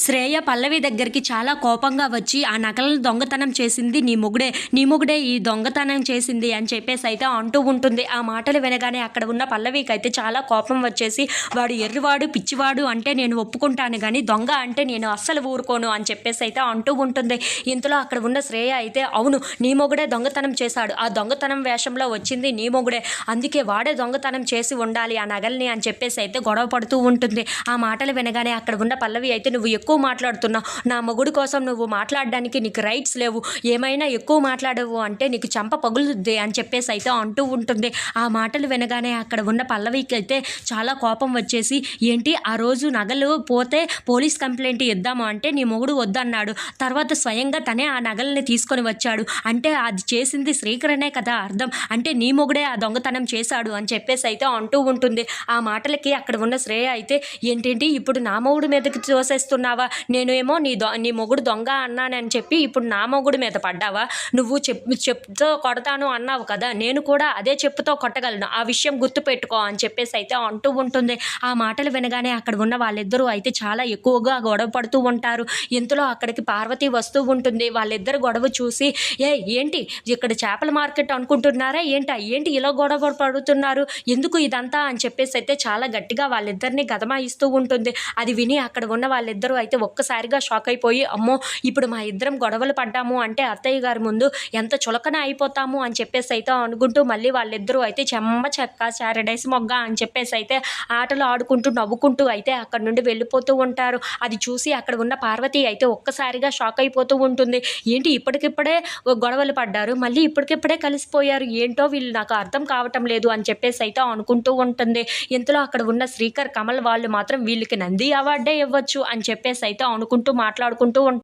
శ్రేయ పల్లవి దగ్గరికి చాలా కోపంగా వచ్చి ఆ నగలను దొంగతనం చేసింది నీ మొగుడే ఈ దొంగతనం చేసింది అని చెప్పేసి అయితే అంటూ ఉంటుంది. ఆ మాటలు వినగానే అక్కడ ఉన్న పల్లవికి అయితే చాలా కోపం వచ్చేసి, వాడు ఎర్రివాడు పిచ్చివాడు అంటే నేను ఒప్పుకుంటాను కానీ దొంగ అంటే నేను అస్సలు ఊరుకోను అని చెప్పేసి అయితే అంటూ ఉంటుంది. ఇంతలో అక్కడ ఉన్న శ్రేయ అయితే, అవును నీ మొగుడే దొంగతనం చేశాడు, ఆ దొంగతనం వేషంలో వచ్చింది నీ మొగుడే, అందుకే వాడే దొంగతనం చేసి ఉండాలి ఆ నగల్ని అని చెప్పేసి అయితే గొడవ పడుతూ ఉంటుంది. ఆ మాటలు వినగానే అక్కడ ఉన్న పల్లవి అయితే, నువ్వు ఎక్కువ మాట్లాడుతున్నావు, నా మొగుడు కోసం నువ్వు మాట్లాడడానికి నీకు రైట్స్ లేవు, ఏమైనా ఎక్కువ మాట్లాడవు అంటే నీకు చంప పగులుద్ది అని చెప్పేసి అయితే అంటూ ఉంటుంది. ఆ మాటలు వినగానే అక్కడ ఉన్న పల్లవికి అయితే చాలా కోపం వచ్చేసి, ఏంటి ఆ రోజు నగలు పోతే పోలీస్ కంప్లైంట్ ఇద్దాము అంటే నీ మొగుడు వద్దన్నాడు, తర్వాత స్వయంగా తనే ఆ నగల్ని తీసుకొని వచ్చాడు అంటే అది చేసింది శ్రీకరణే కదా అర్థం, అంటే నీ మొగుడే ఆ దొంగతనం చేశాడు అని చెప్పేసి అయితే అంటూ ఉంటుంది. ఆ మాటలకి అక్కడ ఉన్న శ్రేయ అయితే, ఏంటేంటి ఇప్పుడు నా మొగుడు మీదకి తోసేస్తున్నావా, నేనేమో నీ మొగుడు దొంగ అన్నానని చెప్పి ఇప్పుడు నా మొగుడు మీద పడ్డావా, నువ్వు చెప్పుతో కొడతాను అన్నావు కదా, నేను కూడా అదే చెప్పుతో కొట్టగలను, ఆ విషయం గుర్తుపెట్టుకో అని చెప్పేసి అయితే అంటూ ఉంటుంది. ఆ మాటలు వినగానే అక్కడ ఉన్న వాళ్ళిద్దరూ అయితే చాలా ఎక్కువగా గొడవ పడుతూ ఉంటారు. ఇంతలో అక్కడికి పార్వతి వస్తూ ఉంటుంది. వాళ్ళిద్దరు గొడవ చూసి, ఏంటి ఇక్కడ చేపల మార్కెట్ అనుకుంటున్నారా ఏంటి ఇలా గొడవ పడుతున్నారు, ఎందుకు ఇదంతా అని చెప్పేసి అయితే చాలా గట్టిగా వాళ్ళిద్దరిని గదమాయిస్తూ ఉంటుంది. అది విని అక్కడ ఉన్న వాళ్ళిద్దరూ అయితే ఒక్కసారిగా షాక్ అయిపోయి, అమ్మో ఇప్పుడు మా ఇద్దరం గొడవలు పడ్డాము అంటే అత్తయ్య గారి ముందు ఎంత చులకన అయిపోతాము అని చెప్పేసి అయితే అనుకుంటూ మళ్ళీ వాళ్ళిద్దరూ అయితే చెమ్మ చెక్క చారడేసి మొగ్గ అని చెప్పేసి అయితే ఆటలు ఆడుకుంటూ నవ్వుకుంటూ అయితే అక్కడ నుండి వెళ్ళిపోతూ ఉంటారు. అది చూసి అక్కడ ఉన్న పార్వతి అయితే ఒక్కసారిగా షాక్ అయిపోతూ ఉంటుంది. ఏంటి ఇప్పటికిప్పుడే గొడవలు పడ్డారు, మళ్ళీ ఇప్పటికిప్పుడే కలిసిపోయారు, ఏంటో వీళ్ళు నాకు అర్థం కావటం లేదు అని చెప్పేసి అయితే అనుకుంటూ ఉంటుంది. ఇంతలో అక్కడ ఉన్న శ్రీకర్ కమల్ వాళ్ళు మాత్రం వీళ్ళకి నంది అవార్డే ఇవ్వచ్చు అని చెప్పేసి అయితే అనుకుంటూ మాట్లాడుకుంటూ